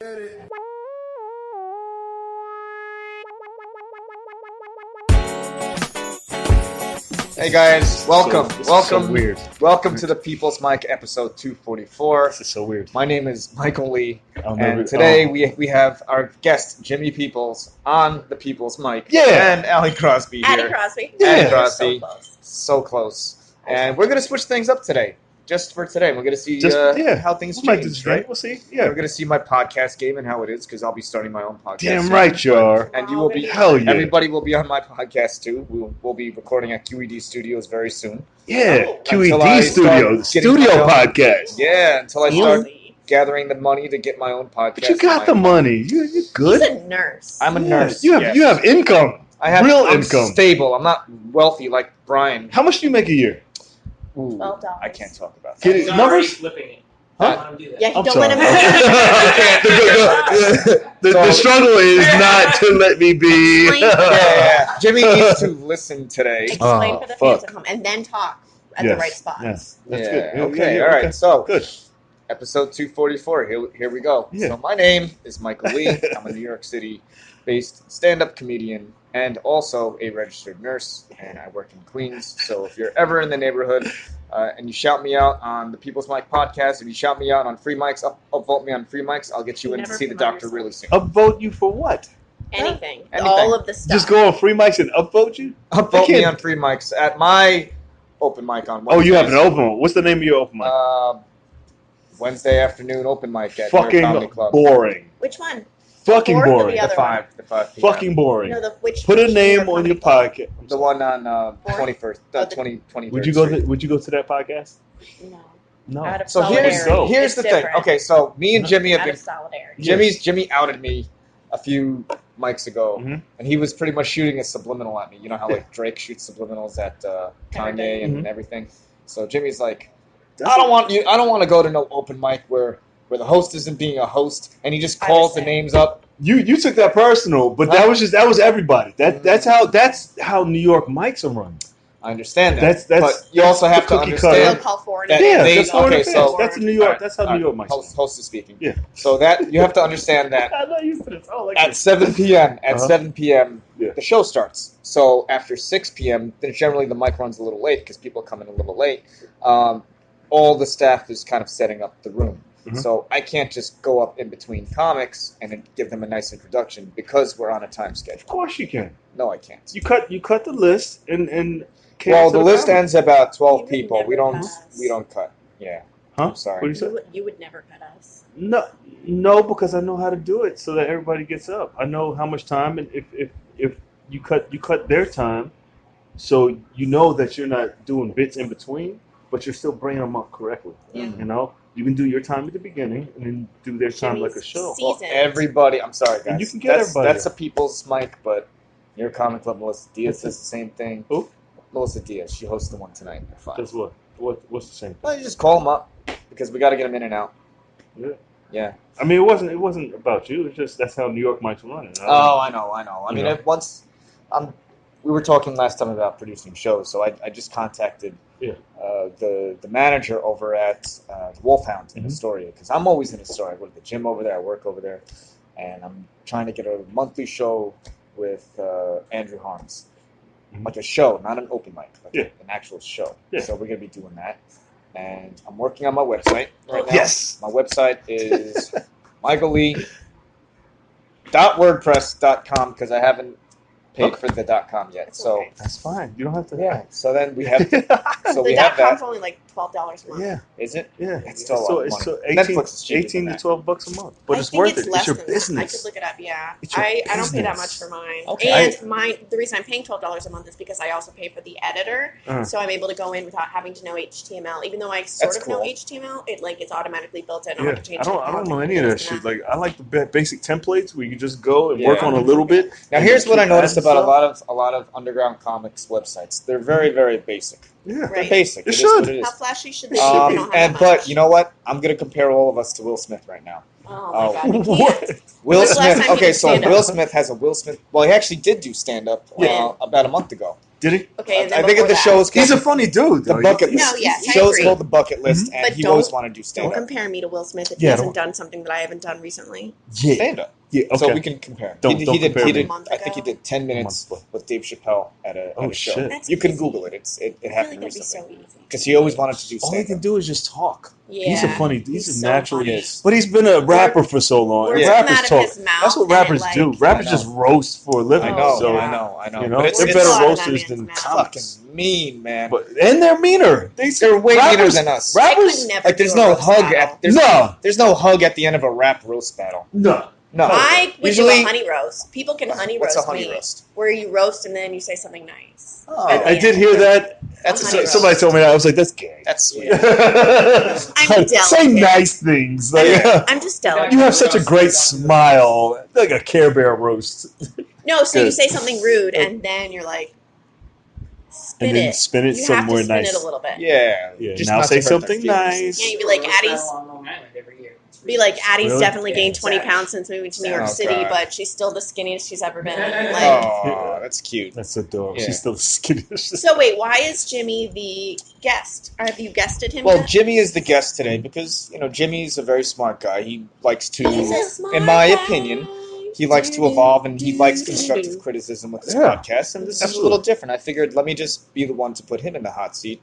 Hey guys, welcome Weird. to the People's Mic episode 244. This is so weird. My name is Michael Lee, and today we have our guest Jimmy Peoples on the People's Mic. Yeah. And Addie Crosby here. Addie Crosby. Yeah. Addie Crosby. So So close. close. And we're going to switch things up today. Just for today. We're going to see how things We might do change, this, right? We'll see. We're Yeah. going to see my podcast game and how it is, because I'll be starting my own podcast. Damn soon. right you are. And you will be. Hell yeah. Everybody will be on my podcast too. We'll be recording at QED Studios very soon. Yeah. Until I QED start Studio getting my own- podcast. Yeah, until I start Really? gathering the money to get my own podcast. But you got the money. You're good. He's a nurse. I'm a Yeah. nurse. You have yes. you have income. I'm income. stable. I'm not wealthy like Brian. How much do you make a year? Ooh, $12. I can't talk about Get that. it? He's Numbers? already flipping it. Huh? I don't want to do that. Yeah, you I'm don't sorry. want to. The struggle is not to let me be. Explain. Yeah. Jimmy needs to listen today. Explain for the fuck. fans at home, and then talk at the Yes. right spots. Yes. That's Yeah, good. okay, Yeah, all right. So, Good. episode 244. Here we go. Yeah. So my name is Michael Lee. I'm a New York City-based stand-up comedian and also a registered nurse, and I work in Queens. So if you're ever in the neighborhood and you shout me out on the People's Mic podcast, if you shout me out on free mics, upvote me on free mics, I'll get you You in to never see the promote doctor yourself. really soon. Upvote you for what? Anything. Anything. All of the stuff. Just go on free mics and upvote you? Upvote can't- me on free mics at my open mic on Wednesday. Oh, you have an open one. What's the name of your open mic? Wednesday afternoon open mic at New York Comedy Fucking Club. boring. Which one? Fucking Fourth or boring. the The other five p.m. Fucking boring. No, the which. Put a which name New York on your comedy podcast. The one on Fourth? 21st, Oh, the- 23rd Would you go? Street. Would you go to that podcast? club? No. No. Out of So here's solidarity. here's It's the thing. different. Okay, so me and Jimmy have Out been. of solidarity. Jimmy outed me a few mics ago, Mhm. and he was pretty much shooting a subliminal at me. You know how like Drake shoots subliminals at Kanye and Mhm. everything. I Jimmy's like, I don't want to go to no open mic where the host isn't being a host, and he just I calls the understand. names up. You took that personal, but that was everybody. That's how New York mics are run. I understand that. That's but you also have to cookie They'll cutter. understand call for it. that Yeah, they, that's foreign okay, affairs. so That's New York. Alright, That's how New York mics are. host is speaking. Yeah. So that you have to understand that I'm not used to this. Oh, like at 7 p.m. Yeah. the show starts. So after 6 p.m., then generally the mic runs a little late because people come in a little late. All the staff is kind of setting up the room. Mhm. So I can't just go up in between comics and then give them a nice introduction because we're on a time Of schedule. course you can. No, I can't. You cut the list and Well, the list ends. ends about 12 You would people. We never don't cut us. cut. Yeah. Huh? I'm sorry. What do you say? You would never cut us. No, because I know how to do it so that everybody gets up. I know how much time, and if you cut their time, so you know that you're not doing bits in between, but you're still bringing them up correctly. Yeah. You know, you can do your time at the beginning and then do their time like a Jimmy's show. season. Well, everybody, I'm sorry, guys. And you can get everybody That's a up. people's mic, but your comic club, Melissa Diaz, does the same thing. Who? Melissa Diaz. She hosts the one tonight at 5. That's what? What's the same thing? Well, you just call them up because we got to get them in and out. Yeah. Yeah. I mean, it wasn't about you. It's just that's how New York mics run. Oh, I know. I mean, Yeah. we were talking last time about producing shows, so I just contacted the manager over at the Wolfhound in Mhm. Astoria because I'm always in Astoria. I go to the gym over there. I work over there, and I'm trying to get a monthly show with Andrew Harms, Mhm. like a show, not an open mic, like Yeah. an actual show. Yeah. So we're gonna be doing that, and I'm working on my website right now. Yes. My website is michaellee.wordpress.com because I haven't paid for the .com yet. That's So okay. That's fine. You don't have to. yeah. So then we have. So The we have .com's that. only like $12 a month. Yeah. Is it? Yeah. It's still a lot of it's money. so Netflix is cheaper 18 than to that. $12 a month, but I it's think worth it's it. less It's your than that. I business. could look it up. Yeah, It's your I don't pay that business. much for mine. Okay. And the reason I'm paying $12 a month is because I also pay for the editor, Uh-huh. so I'm able to go in without having to know HTML. Even though I sort That's of know cool. HTML, it's automatically built in. I don't Yeah, have to change. I don't know any of that shit. Like, Like I like the basic templates where you just go and Yeah. work on a little bit. Now and here's then what I keep noticed adding about stuff. a lot of underground comics websites. They're very, very basic. Yeah. They're Right. basic. It It is should. what it is. how flashy should they be? If they don't have And that but much? you know what? I'm gonna compare all of us to Will Smith right now. Oh my Oh. god, you What? can't. Will When's the last Smith. time he Okay, did so stand-up? Will Smith has a Will Smith. Well, he actually did do stand up When? about a month ago. Did he? Okay, and I then think before the that. show is He's called a funny dude. The though. Bucket List. No, yes, I Show's agree. called The Bucket List, and But he always don't- wanted to do stand Don't up. compare me to Will Smith if Yeah, he hasn't don't. done something that I haven't done recently. Yeah. Stand up. Yeah. Okay. So we can compare. Don't compare he me. did. I think he did 10 minutes month. with Dave Chappelle at a Oh, show. shit. That's You can easy. Google it. It I feel like happened that'd be recently. so easy. Because he always wanted to do All he stand can up. do is just talk. Yeah, He's a funny. He's a so naturally. funny. Yes. But he's been a rapper for so long. Words And Yeah. come rappers out of talk. his mouth. That's what and it, rappers like, do. Rappers I just know. roast for a living. I know, So, yeah. I know. You know, But they're it's Words better come out of that roasters man's than mouth. comics. fucking mean, man. And they're meaner. They're way meaner than us. I could Rappers. never Like there's do a no roast hug battle. there's no hug at the end of a rap roast battle. No. No. I would Usually, do a honey roast. People can honey what's roast a honey me, roast? where you roast and then you say something nice. Oh, I did hear that. That's honey roast. Somebody told me that. I was like, that's gay. That's sweet. I'm Say delicate. nice things. Like, I'm just delicate. you have such a great smile. Like a Care Bear roast. No, so you Good. say something rude and then you're like, spin And then it. spin it You have somewhere to spin nice. it a little bit. Yeah. Yeah, Just now not say to hurt their something feelings. nice. Yeah, you'd be like, Addie's. on Long Island every year. Be like, Addie's Really? definitely Yeah, gained 20 exactly. pounds since moving to New York Oh, City, God. but she's still the skinniest she's ever been. Like, Oh, that's cute. That's adorable. Yeah. She's still skinny. so wait, why is Jimmy the guest? Or have you guested him? Well, yet? Jimmy is the guest today because, Jimmy's a very smart guy. He likes to, He's a smart in my guy. opinion, he likes to evolve and he likes constructive criticism with his Yeah. podcast. And this is a Absolutely. little different. I figured let me just be the one to put him in the hot seat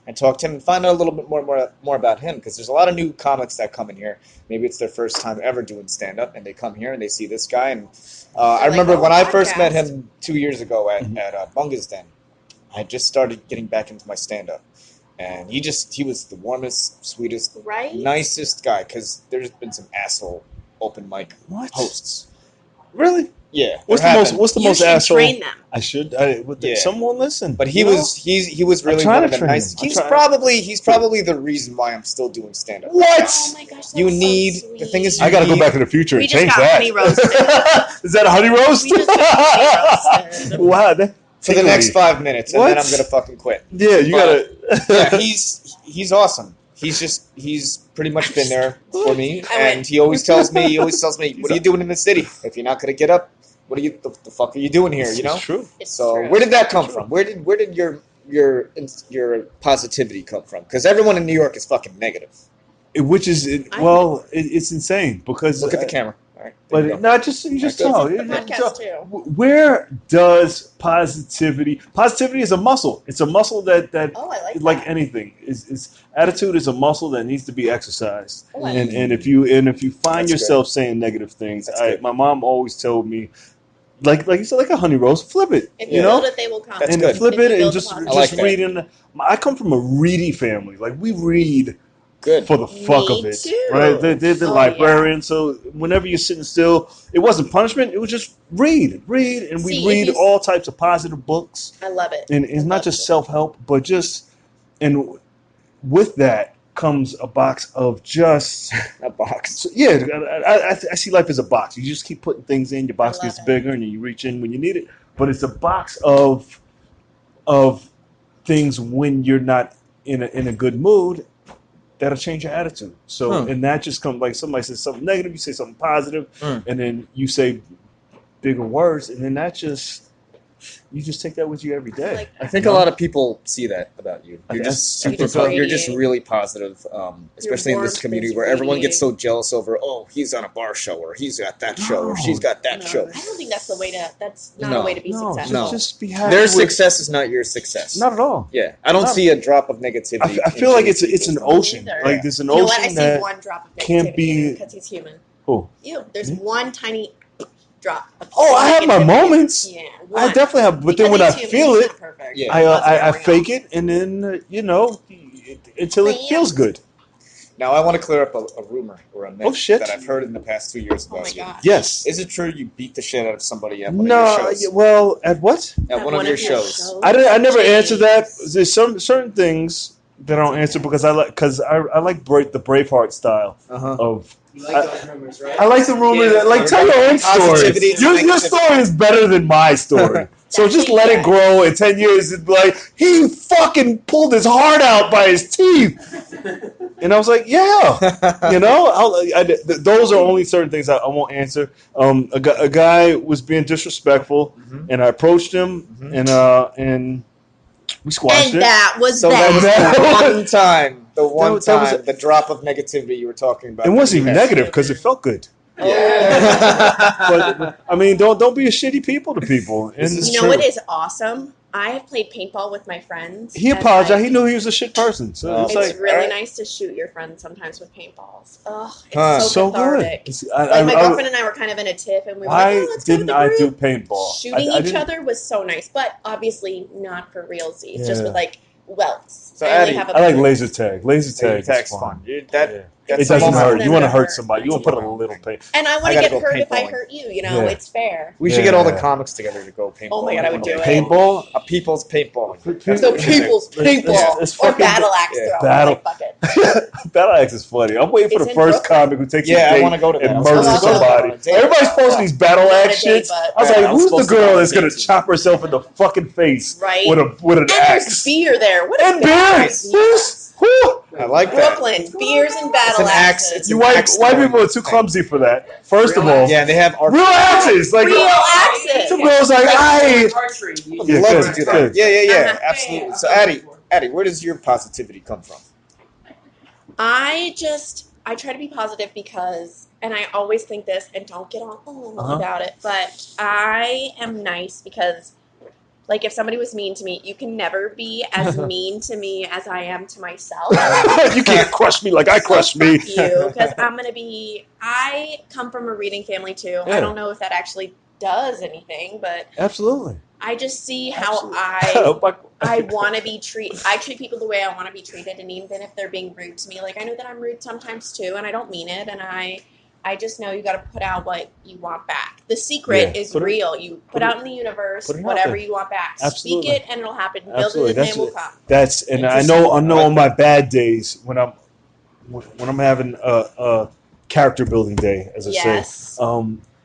and talk to him and find out a little bit more about him because there's a lot of new comics that come in here. Maybe it's their first time ever doing stand-up and they come here and they see this guy. And I remember like, when oh, I first podcast. met him 2 years ago at Mhm. Bunga's Den. I just started getting back into my stand-up. And he was the warmest, sweetest, Right? nicest guy because there's been some asshole open mic What? hosts. Really? Yeah, What's there the have most? been. What's the You most should asshole? train them. I should. Yeah. Someone listen. But he You know? he was really trying one of to the train nice. him. I'm He's trying. probably the reason why I'm still doing stand up. What? Oh my gosh, that's You so need sweet. the thing is I you gotta go need- back in the future We and just change got that. honey roasted. Is that a honey roast? We just got honey roasted. Wow. That, for the next 5 minutes, and then What? I'm gonna fucking quit. Yeah, you But- gotta. Yeah, he's awesome. He's pretty much been there for me, I went. and he always tells me, what are you doing in the city? If you're not gonna get up, what are you the fuck are you doing here? You know. It's true. It's So true. where did that come from? Where did your positivity come from? Because everyone in New York is fucking negative. Which is it's insane because Look at the camera. All right, there you But go. not just you just That's tell. The podcast too. Where does positivity? Positivity is a muscle. It's a muscle that Oh, I like like that. anything is attitude is a muscle that needs to be exercised. Oh, I And if you find That's yourself saying negative things, That's good. my mom always told me, like you said, like a honey roast, flip it. If you you know, build it, they will come. That's and good. flip If you it and build just the I like just that. reading. I come from a ready family. Like we read Good. for the fuck Me of it, too. right? They're the Oh, librarian, so whenever you're sitting still, it wasn't punishment. It was just read, and we See, if read you- all types of positive books, I love it. and it's I not love just it. self-help, but just and with that comes a box of just A box. so, yeah. I see life as a box. You just keep putting things in. Your box I love gets it. bigger, and you reach in when you need it. But it's a box of things when you're not in a good mood. That'll change your attitude. So, Huh. and that just comes like somebody says something negative, you say something positive, Mm. and then you say bigger words, and then you just take that with you every day. Like I think You a know? lot of people see that about you. You're That's just super super. positive. You're just really positive, especially in this warmth community is where everyone gets radiating. so jealous over. Oh, he's on a bar show, or he's got that show, or No. she's got that No, show. I don't think that's the way to. That's not No. a way to be no, successful. No. just be happy. Their with- success is not your success. Not at all. Yeah, I don't Not- see a drop of negativity. I feel like it's an Me ocean. neither. Like there's an You know what? I ocean see that one drop of can't negativity be- because he's human. oh, You. There's Me? one tiny drop. Of Oh, I have my negativity. moments. Yeah, I one. definitely have. But then Because when I he's human, feel he's it, not perfect. Yeah. He does I everything fake else. it, and then until it Bam. feels good. Now I want to clear up a rumor or a myth Oh, shit. that I've heard in the past 2 years Oh about my you. god. Yes. Is it true you beat the shit out of somebody at one of No. your shows? Well, at what? At one of your shows. I never Jeez. answer that. There's certain things that I don't answer because I like the Braveheart style Uh-huh. of. You like those rumors, right? I like the rumors that like tell your own story. Positivity is Your negativity. story is better than my story. So just let it grow. In 10 years, it'd be like he fucking pulled his heart out by his teeth. And I was like, yeah. You know, those are only certain things I won't answer. A guy was being disrespectful, and I approached him, and we squashed And it. that was So that. that was the one time, was the drop of negativity you were talking about. It wasn't even Yes. negative because it felt good. Yeah. But I mean, don't be a shitty people to people. And This is You know true. what is awesome? I have played paintball with my friends. he and, apologized. like, He knew he was a shit person. So Oh. it's It's like, really alright. nice to shoot your friends sometimes with paintballs. Ugh, it's Huh. so so good. cathartic. I, Like my girlfriend and I were kind of in a tiff, and we were like, why "Oh, let's go to didn't the I group." do paintball? Shooting I each didn't- other was so nice, but obviously not for realsies. Just Yeah. with like welts. So, I only Addie, have a I like bruise. laser tag. Laser tag Tag's is fun. fun. Dude, Yeah. that's It doesn't fun hurt. for You want to them to hurt hurt. somebody. You want to put a little pain. And I want I to gotta get go hurt if I paintballing. hurt you. You know, Yeah. it's fair. We should get all the Yeah. comics together to go paintball. Oh my God, I would do it. Paintball? A people's paintball. So people's paintball It's or fucking- battle axe yeah. throw. Battle- Like, fuck it. Battle axe is funny. I'm waiting for It's the in first Brooklyn. comic who takes Yeah, a I date wanna go to that. and I was murders gonna go to somebody. that on a date. Everybody's posting these battle Not axe a date, shits. but- I was Yeah, like, I was who's the supposed to go girl on a that's gonna date, too. chop herself in the fucking face Right. with an And axe? there's beer there. What And a bad beer. Whew. I like that. Brooklyn, beers and It's battle an axe. axes. It's You an white axe people throwing are too thing. clumsy for that. First of Real all, axe. Yeah, they have real axes. Like Real axes. some girls like I. Archery. You I'd Yeah, love good, to do that. good. Yeah, Uh-huh. absolutely. Yeah, So, I've done it Addie, before. where does your positivity come from? I try to be positive because, and I always think this, and don't get all about it, but I am nice because, like, if somebody was mean to me, you can never be as mean to me as I am to myself. You can't crush me like I crush me. Fuck you, because I come from a reading family too. Yeah. I don't know if that actually does anything, but Absolutely. I just see how Absolutely. I want to be treated. I treat people the way I want to be treated, and even if they're being rude to me, like I know that I'm rude sometimes too, and I don't mean it, and I just know you got to put out what you want back. The secret Yeah. is Put it- real. You put out in the universe put it out whatever there. you want back. Absolutely. Speak it, and it'll happen. Build Absolutely. it, and That's it will it. come. That's and I Interesting. know I like on my that. bad days when I'm having a character building day, as I Yes. say,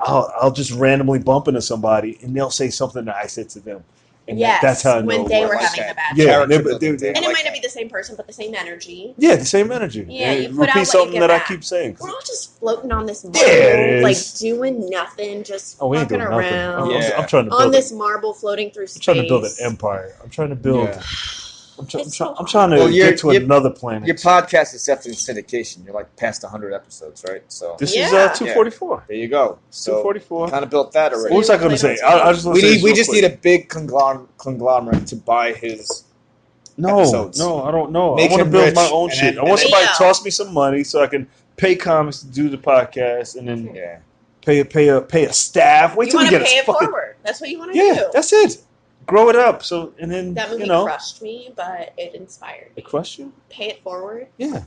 I'll just randomly bump into somebody and they'll say something that I said to them, and Yes. that's how I know when it they works. were like having that. the bad Yeah, day. Character they- building they- And it like might not that. be the same person, but the same energy. Yeah, the same energy. Yeah, you put repeat out what you something get that back. I keep saying. We're all just floating on this Yeah, marble, it like is. doing nothing, just Oh, we ain't fucking doing nothing. around. Yeah. I'm trying to On build this marble floating through I'm space. trying to build an empire. I'm trying to build. Yeah. It's so I'm trying to Well, get to another planet. Your podcast is definitely syndication. You're like past 100 episodes, right? So This is Yeah. 244. there you go. So 244. kind of built that So already. What was I going to say? I just want to say this We real just quick. need a big conglomerate to buy his. episodes. No, I don't know. Make I want to him build rich my own and shit. then- I want and somebody to then- toss me some money so I can pay comics to do the podcast, and then Yeah. pay a staff. Wait You till we want to get pay a it fucking forward. That's what you want to yeah. do. That's it. Grow it up. So and then That movie crushed me, but it inspired me. It crushed you. Pay it forward. Yeah,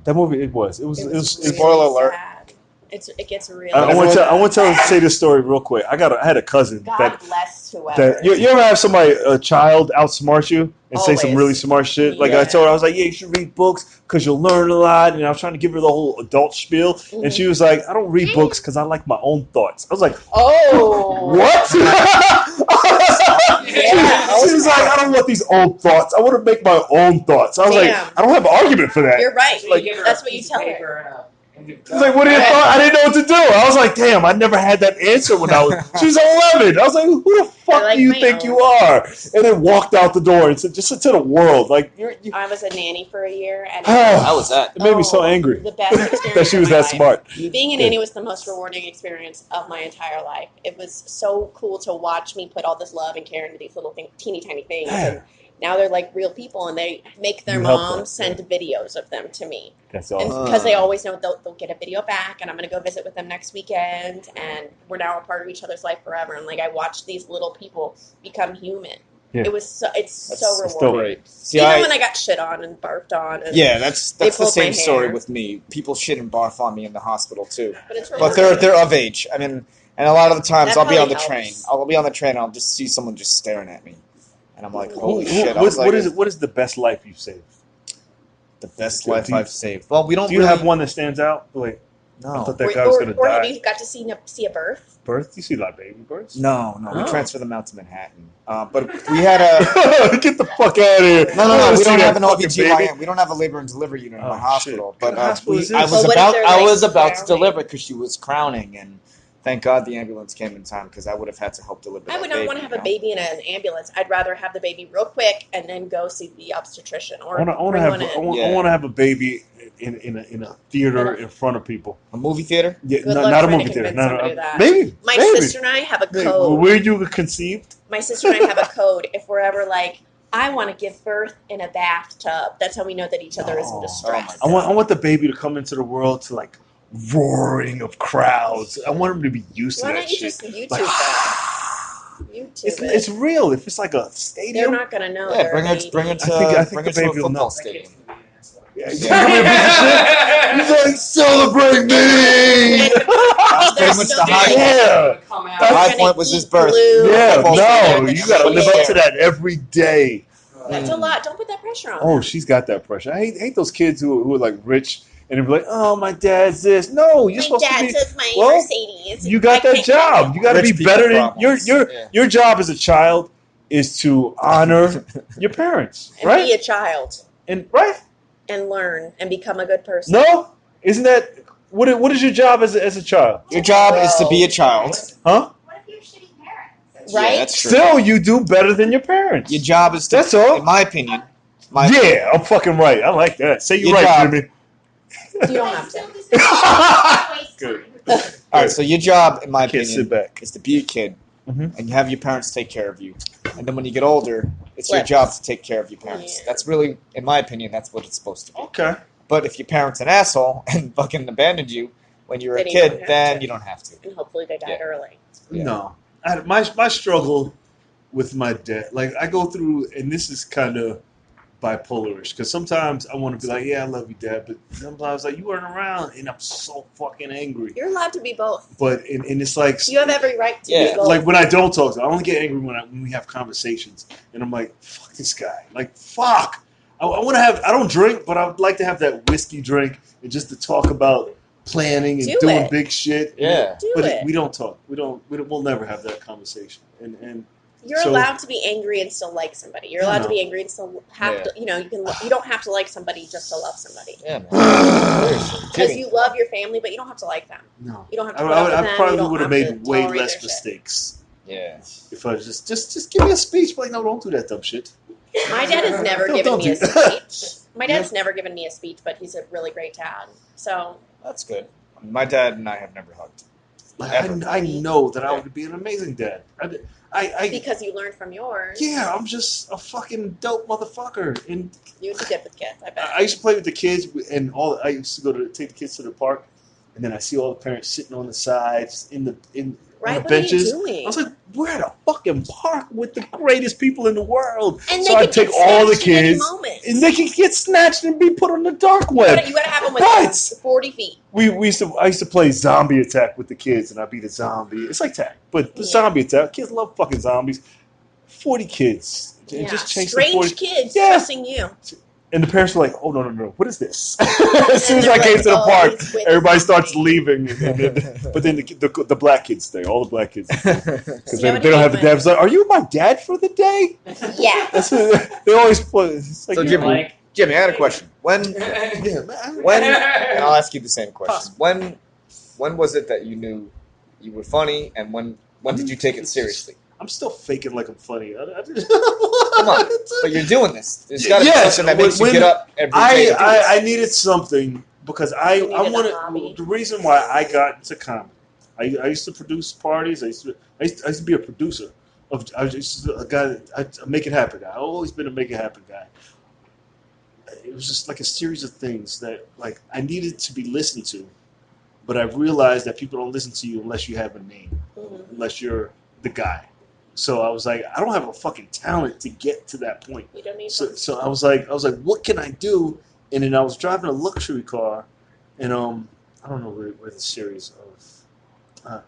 that movie. It was. It It was was. really Spoiler alert. sad. It gets really. I want Everyone- to say this story real quick. I had a cousin God that bless whoever. you ever have somebody a child outsmart you and say some Always. really smart shit? Like Yeah. I told her, I was like, yeah, you should read books because you'll learn a lot. And I was trying to give her the whole adult spiel, and she was like, I don't read books because I like my own thoughts. I was like, Oh. what? Yeah. She was like, I don't want these old thoughts. I want to make my own thoughts. I was Damn. like, I don't have an argument for that. You're right. So you give her That's a what you piece tell of her. paper and She's like, what are your thoughts? I didn't know what to do. I was like, damn, I never had that answer when I was. She was 11. I was like, who the fuck like do you my think own. you are? And then walked out the door and said, just to the world. Like, you I was a nanny for a year, and How was that? it made me so angry The best experience that she was of my that life. smart. Being a nanny was the most rewarding experience of my entire life. It was so cool to watch me put all this love and care into these little teeny tiny things. Yeah. And now they're like real people, and they make their You help them, moms send videos of them to me. That's And awesome. because they always know they'll get a video back, and I'm going to go visit with them next weekend, and we're now a part of each other's life forever. And like I watched these little people become human. Yeah. It's so That's rewarding. still great. See, Even when I got shit on and barfed on. And, yeah, that's They the pulled my same story hair. with me. People shit and barf on me in the hospital too. But it's But rewarding. they're of age. I mean, and a lot of the times That I'll be on the probably train. helps. I'll be on the train and I'll just see someone just staring at me, and I'm like, holy Who- shit! I what- was like, what is the best life you've saved? the best Do life you- I've saved? Well, we don't. Do you really, have one that stands out? Wait, I No. thought that guy was gonna or have die. you got to see a birth? Birth? You see a lot of baby births? No. We Oh. transferred them out to Manhattan. But we had a... Get the fuck out of here. No. We See don't that have an fucking baby. OBGYN. We don't have a labor and delivery unit in Oh, the hospital. shit. What But kind of hospital is this? I But what if they're, like, was about to crowning? deliver because she was crowning, and thank God the ambulance came in time because I would have had to help deliver. I would not want to have a baby in an ambulance. I'd rather have the baby real quick and then go see the obstetrician or I want bring to one in. have a baby in a theater in front of people. A movie theater? Yeah, Good no, luck not a trying to movie theater. convince No, somebody that. maybe. My maybe. sister and I have a Hey, code. where you conceived? My sister and I have a code. If we're ever like, I want to give birth in a bathtub, that's how we know that each other is in Oh. distress. Oh I want the baby to come into the world to like roaring of crowds. I want him to be used to Why that don't you shit. just YouTube Like, that? YouTube it. it's real. If it's like a They're stadium, not gonna know. Yeah, they're bring a her baby. to I think bring the her to a baby will know. football stadium. yeah, he's gonna be a piece of shit. He's like, celebrate me. That's pretty much the high. Yeah. The high point was his birth. Yeah, Football no, stadium. you gotta live up to that every day. That's a lot. Don't put that pressure on. Oh, them. she's got that pressure. I hate those kids who are like rich and they're like, oh, my dad's this. No, you're My supposed to dad be. says my Well, Mercedes. You got I that can't job. You got to Rich be people better than problems. your job as a child is to honor your parents, and right? be a child And right? and learn and become a good person. No, isn't that what is your job as a child? Your job is to be a child. Huh? What if you have shitty parents? Right? Yeah, that's true. Still, you do better than your parents. Your job is to, That's all. in my opinion. Yeah, I'm fucking right. I like that. Say you're Your right, job. Jimmy. You don't have to. Good. All right, so your job, in my Can't opinion, sit back. is to be a kid, Mhm. and you have your parents take care of you. And then when you get older, it's your Flips. job to take care of your parents. Yeah. That's really, in my opinion, that's what it's supposed to be. Okay. But if your parents an asshole and fucking abandoned you when you were a Then you don't kid, have then to. you don't have to. And hopefully they died Yeah. early. Yeah. No, my struggle with my dad, like I go through, and this is kind of bipolarish because sometimes I want to be like, yeah, I love you, Dad, but sometimes like you weren't around, and I'm so fucking angry. You're allowed to be both. But and it's like You have every right to Yeah. be both. like when I don't talk to him, I only get angry when we have conversations, and I'm like, fuck this guy, like fuck. I want to have. I don't drink, but I would like to have that whiskey drink and just to talk about planning and Do doing it. big shit. Yeah. Do But it. we don't talk. We'll never have that conversation. And You're so- allowed to be angry and still like somebody. You're allowed No. to be angry and still have Yeah. to. You don't have to like somebody just to love somebody. Yeah, man. Seriously. Because Jimmy. you love your family, but you don't have to like them. no, You don't have to put up with them. I You probably don't would have have made to way tolerate less their shit. mistakes Yeah. if I just give me a speech. Like, no, don't do that dumb shit. My dad has never Don't- given don't me a do that. speech. My dad's never given me a speech, but he's a really great dad. So That's good. My dad and I have never hugged. Like, Ever. I know that I would be an amazing dad. I because you learned from yours, yeah, I'm just a fucking dope motherfucker. And you'd be good with kids. I bet. I used to play with the kids, and I used to take the kids to the park, and then I see all the parents sitting on the sides on Right? the What are you benches. doing? I was like, we're at a fucking park with the greatest people in the world. And so they I could take get all the snatched at any kids, moment. and they can get snatched and be put on the dark You web. gotta have them Right. within 40 feet. I used to play zombie attack with the kids, and I'd be the zombie. It's like tag, but the Yeah. zombie attack. Kids love fucking zombies. 40 kids. And Yeah. just chase the 40. Strange kids Yeah. trusting you. And the parents were like, oh, no. What is this? As soon as they're I came like, to the "Oh, park, he's with everybody the starts zombie." leaving. But then the black kids stay. All the black kids. Because You they know what don't I have the mean? dad. It's like, are you my dad for the day? Yeah. That's what, they always play. It's like, So you're Jimmy, like, Jimmy, I had a question. When yeah, man. and I'll ask you the same question. When was it that you knew you were funny, and when did you take it seriously? I'm still faking like I'm funny. Come on, but you're doing this. There's got to be Yes, something that makes you when- get up every day to do this. I needed something because I You needed a wanted hobby. the reason why I got into comedy. I used to produce parties. I used to be a producer. I was just a guy. I make it happen guy. I've always been a make it happen guy. It was just like a series of things that like I needed to be listened to, but I realized that people don't listen to you unless you have a name, Mhm. unless you're the guy. So I was like, I don't have a fucking talent to get to that point. You don't need So I was like, what can I do? And then I was driving a luxury car, and I don't know where the series of. I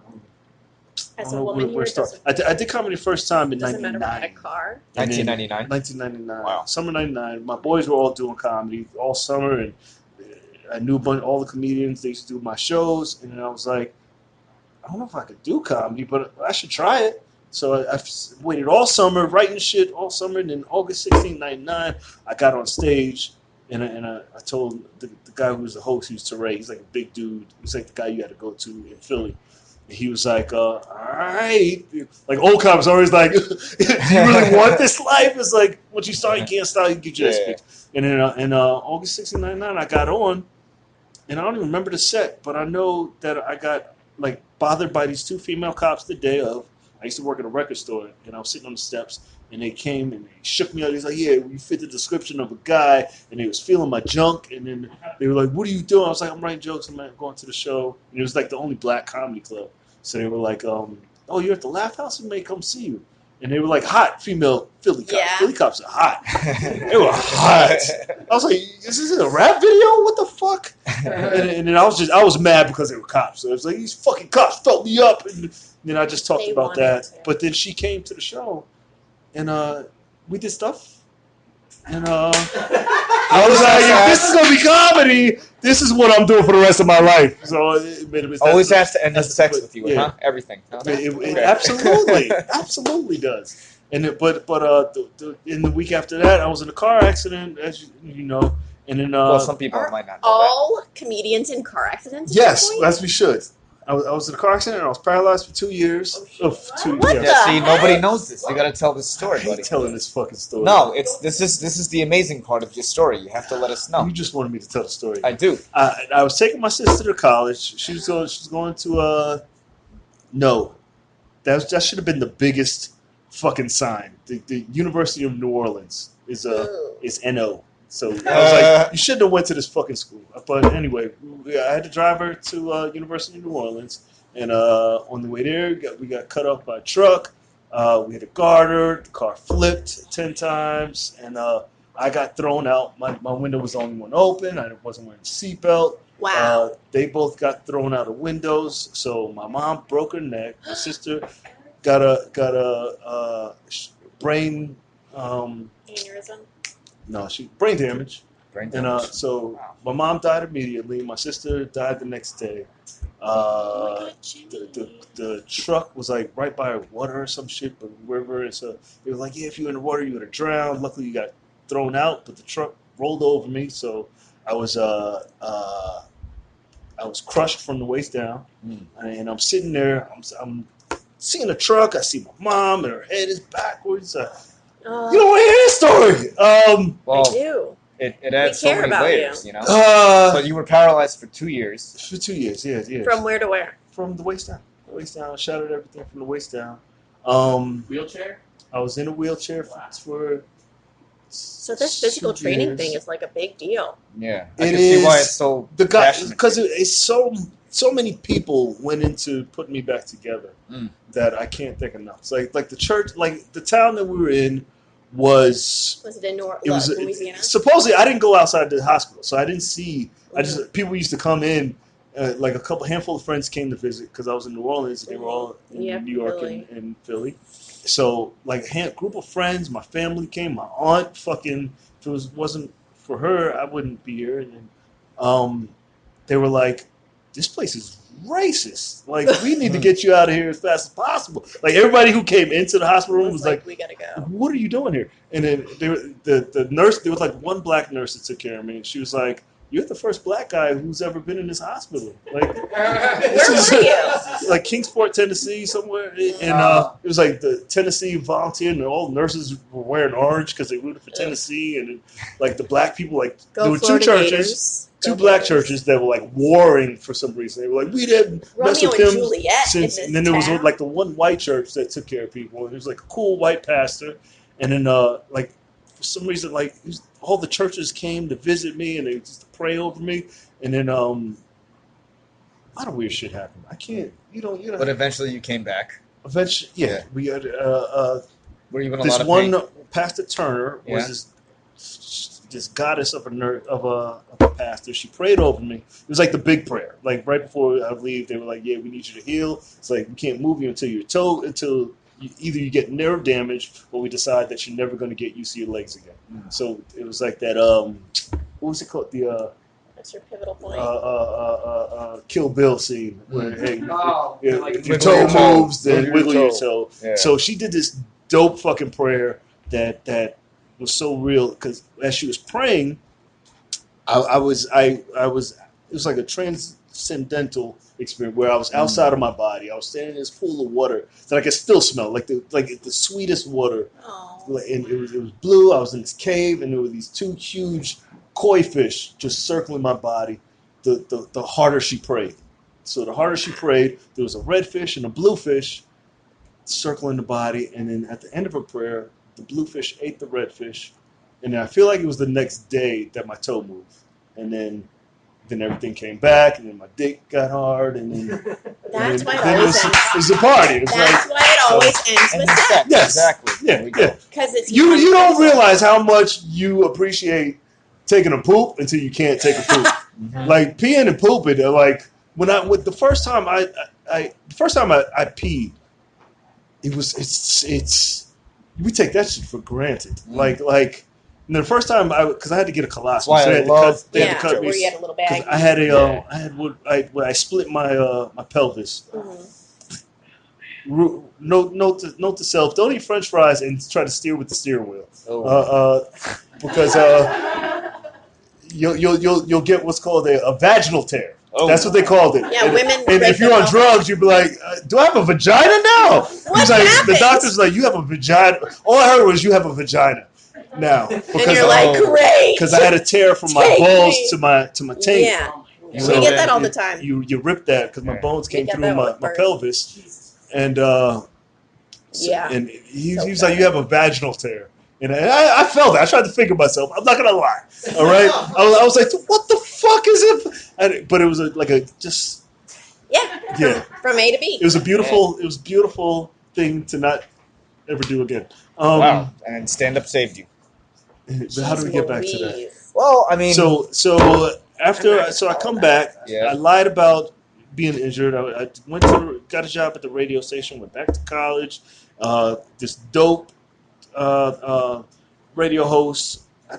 As don't a know woman here, where it it started. doesn't, I did comedy first time in doesn't matter about a '99. car. 1999. 1999. Wow. Summer '99. My boys were all doing comedy all summer, and I knew all the comedians. They used to do my shows, and then I was like, I don't know if I could do comedy, but I should try it. So I waited all summer, writing shit all summer, and then August 16, 99, I got on stage, and I told the guy who was the host, he was Teray, he's like a big dude. He's like the guy you had to go to in Philly. And he was like, all right. Like, old cops are always like, do you really want this life? It's like, once you start, you can't stop, you get your speech. And then in August 16, 99, I got on, and I don't even remember the set, but I know that I got like bothered by these two female cops the day of. I used to work at a record store, and I was sitting on the steps, and they came and they shook me out. He's like, yeah, you fit the description of a guy, and they was feeling my junk, and then they were like, what are you doing? I was like, I'm writing jokes, I'm going to the show. And it was like the only black comedy club. So they were like, oh, you're at the Laugh House? We may come see you. And they were like hot female Philly cops. Yeah. Philly cops are hot. They were hot. I was like, is this a rap video? What the fuck? And then I was mad because they were cops. So it was like, these fucking cops felt me up. And then I just talked about that. But then she came to the show, and we did stuff. And I was like, if this is going to be comedy, this is what I'm doing for the rest of my life. So it always has to end in sex with you, huh? Everything. Huh? It absolutely does. And in the week after that, I was in a car accident, as you know. And then some people might not know all comedians in car accidents? Yes, as we should. I was in a car accident and I was paralyzed for 2 years. See, nobody knows this. You got to tell this story, I buddy. hate telling this fucking story. No, this is the amazing part of your story. You have to let us know. You just wanted me to tell the story. I do. I was taking my sister to college. She was going to no, that should have been the biggest fucking sign. The University of New Orleans is NO. So I was like, you shouldn't have went to this fucking school. But anyway, I had to drive her to University of New Orleans, and on the way there, we got cut off by a truck. We had a garter. The car flipped 10 times, and I got thrown out. My window was the only one open. I wasn't wearing a seatbelt. Wow. They both got thrown out of windows. So my mom broke her neck. My sister got a brain Aneurysm. No, brain damage. So my mom died immediately. My sister died the next day. The truck was like right by water or some shit, but river. And so they were like, yeah, if you were in the water, you would have drowned. Luckily, you got thrown out, but the truck rolled over me, so I was crushed from the waist down, and I'm sitting there. I'm seeing the truck. I see my mom, and her head is backwards. You don't want to hear this story. I do. It adds so many layers, you know. But you were paralyzed for 2 years. For 2 years, yeah. From where to where? From the waist down. The waist down. I shattered everything from the waist down. Wheelchair? I was in a wheelchair for So this physical training thing is like a big deal. Yeah, I can see why it's so passionate. Because it's so many people went into putting me back together that I can't think enough. It's like the church, like the town that we were in was it in Louisiana? Supposedly, I didn't go outside the hospital, so I didn't see. People used to come in. Like a handful of friends came to visit because I was in New Orleans and they were all in New York Philly. and Philly. So like a group of friends, my family came. My aunt, fucking, if it wasn't for her, I wouldn't be here. And then, they were like, "This place is racist. Like, we need to get you out of here as fast as possible." Like everybody who came into the hospital room was like, "We gotta go. What are you doing here?" And then the nurse. There was like one black nurse that took care of me, and she was like, "You're the first black guy who's ever been in this hospital." Like, where were you? Like Kingsport, Tennessee, somewhere. And it was like the Tennessee volunteer, and all the nurses were wearing orange because they rooted for Tennessee. And like the black people, like there were two churches, two black churches that were like warring for some reason. They were like, "We didn't mess with him since." And then there was like the one white church that took care of people, and it was like a cool white pastor. And then like for some reason, like all the churches came to visit me and they just to pray over me. And then a lot of weird shit happened. I can't, you know. But eventually you came back. Eventually, yeah. We had were you in a this lot of one pain? Pastor Turner was this goddess of a pastor. She prayed over me. It was like the big prayer. Like right before I leave, they were like, "Yeah, we need you to heal." It's like we can't move you until either you get nerve damage or we decide that you're never going to get used to your legs again. So it was like that. What was it called? The What's your pivotal point? Kill Bill scene where if your Wiggle toe your moves, then wiggle your toe. Yeah. So she did this dope fucking prayer that was so real because as she was praying, I was it was like a transcendental experience where I was outside of my body. I was standing in this pool of water that I could still smell, like the sweetest water. Oh. And it was blue. I was in this cave, and there were these two huge koi fish just circling my body. The harder she prayed. So the harder she prayed, there was a red fish and a blue fish circling the body, and then at the end of her prayer, the blue fish ate the red fish, and then I feel like it was the next day that my toe moved, and then everything came back, and then my dick got hard, and then That's why it then always ends. it was a party. It was That's why it always ends with sex. Yes, Exactly. yeah, There we go. yeah. Because it's You don't realize how much you appreciate taking a poop until you can't take a poop. Like peeing and pooping, they're like the first time I peed, it's we take that shit for granted. Like and the first time because I had to get a colostomy, Why so I love they had to cut me. where you had a little bag. I had when I split my my pelvis. Note to self: don't eat French fries and try to steer with the steering wheel. Because you'll get what's called a vaginal tear. That's what they called it. Yeah, women. And if you're on drugs, you'd be like, "Do I have a vagina now?" What like, happened? the doctor's like, "You have a vagina." All I heard was, "You have a vagina now." Because And you're like, great. because I had a tear from my Take balls me. to my taint. Yeah. So We get that all the time. You rip that because my bones came get through that my one first. pelvis, and Yeah. and he So was like, "You have a vaginal tear." And I felt it. I tried to think of myself. I'm not gonna lie. All right. I was like, "What the fuck is it?" But it was just Yeah. From A to B. It was a beautiful thing to not ever do again. Wow. And stand up saved you. But how do we get back to that? Well, I mean, So I come back. Yeah. I lied about being injured. I got a job at the radio station. Went back to college. This dope radio host. I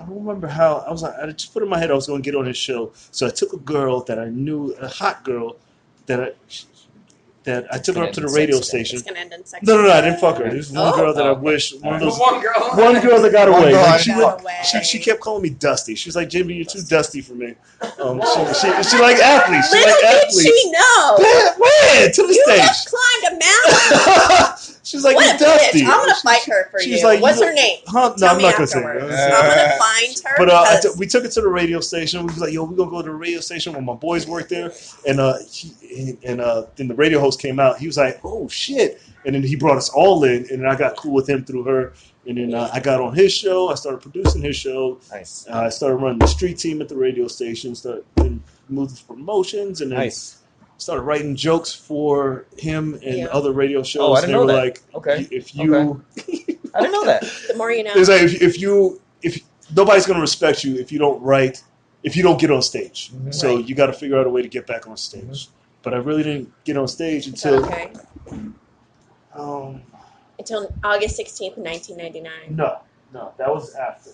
don't remember how. I was like, I just put in my head I was going to get on his show. So I took a girl that I knew, a hot girl that I took her up to the radio station. It's gonna end in sex. No, I didn't fuck her. There's one girl that I wish one of those. One girl. One girl that got away. girl Like, got away. she kept calling me Dusty. She was like, "Jimmy, you're too dusty for me." She like athletes. She Little like did athletes. she know. Where? To the You stage. just climbed a mountain. She's like, What "You're a dusty." bitch. I'm going to fight her for She's you. like, What's you her name? Huh? No, Tell I'm me not gonna say. afterwards. It. I'm going to find her. But we took it to the radio station. We was like, "Yo, we're gonna go to the radio station when my boys work there." And then the radio host came out. He was like, "Oh shit!" And then he brought us all in, and then I got cool with him through her. And then I got on his show. I started producing his show. nice. I started running the street team at the radio station. Then moved to promotions, and then Nice. started writing jokes for him and other radio shows. Oh, I didn't know were that. like, Okay. if you, I didn't know that. The more you know. it's like if nobody's gonna respect you if you don't write, if you don't get on stage. Mhm. So Right. you got to figure out a way to get back on stage. But I really didn't get on stage Is that until okay? Until August 16th, 1999. No, that was after.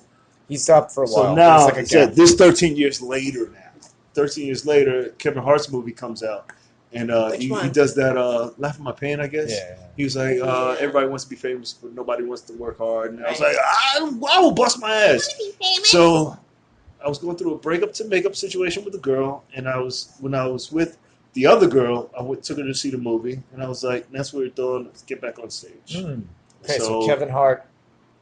He stopped for a while. So now, It's like a gap. this 13 years later now. 13 years later, Kevin Hart's movie comes out. And Which he one? does that Laugh at My Pain, I guess. Yeah. He was like, Yeah. everybody wants to be famous, but nobody wants to work hard. And I was Right. like, I will bust my I ass. want to be famous. So I was going through a breakup to makeup situation with a girl, and when I was with the other girl, took her to see the movie, and I was like, that's what we're doing. Let's get back on stage. Okay, so Kevin Hart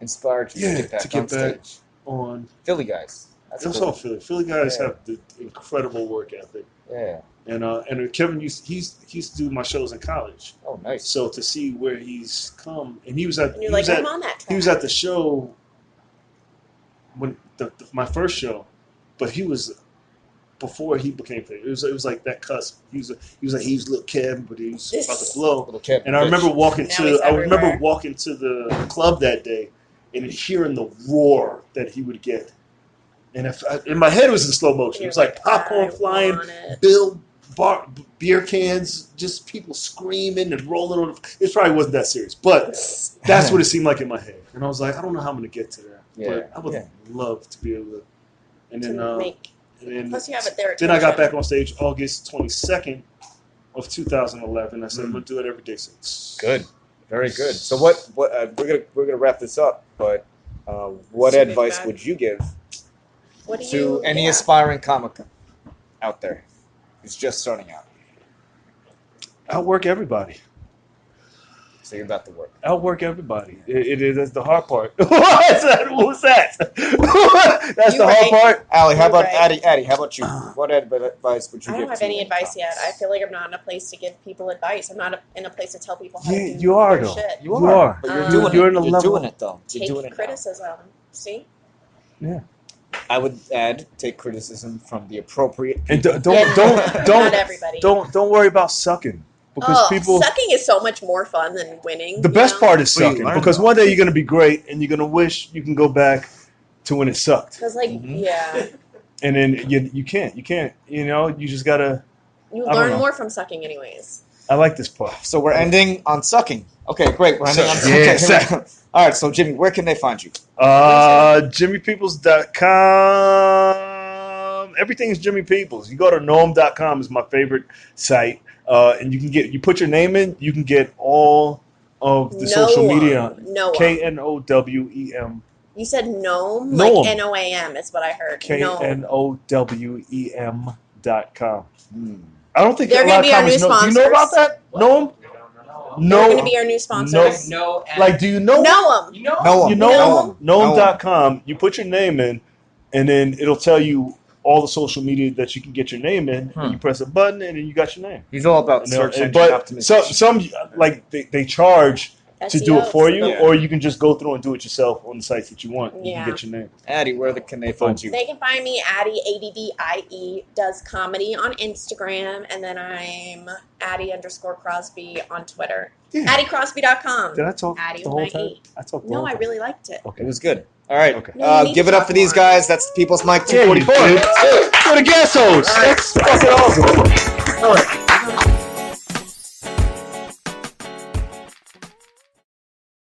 inspired you to get back to get on back stage. on. Philly guys. That's It was cool. all Philly. Philly guys Yeah. have the incredible work ethic, Yeah. and Kevin he used to do my shows in college. Oh, nice. So to see where he's come, and he was at And you're like, I'm on that track. he was at the show when my first show, but he was before he became famous. It was like that cusp. He was little Kevin, but he was about to blow. Little Kevin. And I remember walking Now he's everywhere. to the club that day and hearing the roar that he would get. And in my head it was in slow motion. It was like popcorn I flying, want it. beer cans, just people screaming and rolling on. It probably wasn't that serious, but that's what it seemed like in my head. And I was like, I don't know how I'm going to get to that, Yeah. but I would love to be able to. And then to make And Plus, you have it there. then I got back on stage August 22nd of 2011. I said we'll do it every day since. Good, very good. So what we're gonna wrap this up, but what Super advice bad. would you give What do to you, any aspiring comic out there who's just starting out? Outwork everybody. So you're about to work. Outwork everybody. It is the hard part. What's that? That's the hard part. Allie, how You're about right. Addie? How about you? What advice would you I give? don't have to any advice yet. comics? I feel like I'm not in a place to give people advice. I'm not in a place to tell people how Yeah, to do you are their though. shit. You You are. are. But you're Um, doing You're it. in a You're level- doing it though. You're Take doing it now. criticism. See? Yeah. I would add take criticism from the appropriate And people. Not everybody. don't worry about sucking because people. Sucking is so much more fun than winning. The best part is Well, you sucking learn, because though. one day you're gonna be great and you're gonna wish you can go back to when it sucked, Because, like, Mhm. yeah, and then you can't. You know, you just gotta. you I don't learn know. more from sucking, anyways. I like this part. So we're ending on sucking. Okay, great. We're ending on Yeah, sucking. All right. So Jimmy, where can they find you? JimmyPeoples.com. Everything is Jimmy Peoples. You go to gnome.com is my favorite site, and you put your name in, you can get all of the social media. Noam. KNOWEM. You said gnome? Noam. Like NOAM is what I heard. Gnome. KNOWEM.com. Hmm. I don't think They're a lot gonna of be our comics new know. Do you know about sponsors. that? Gnome? They're No. going to be our new sponsors. No. Like, do you know? Noam. You know? Know 'em. You know Know 'em. Gnome.com, you put your name in, and then it'll tell you all the social media that you can get your name in, and you press a button, and then you got your name. He's all about And search engine but optimization. some like they charge to do it for you, Yeah. or you can just go through and do it yourself on the sites that you want. And You Yeah. can get your name. Addie, where can they find you? They can find me, Addie, ADDIE, does comedy on Instagram, and then I'm Addie_Crosby on Twitter. Yeah. AddieCrosby.com. Did I talk Addie the with whole my time? E. I talked the No, whole I time. really liked it. It was good. All right. Okay. No, you need Give to it up talk for these more. guys. That's the People's Mic Yeah, you 244. did. You're the guest host. That's fucking awesome. All right.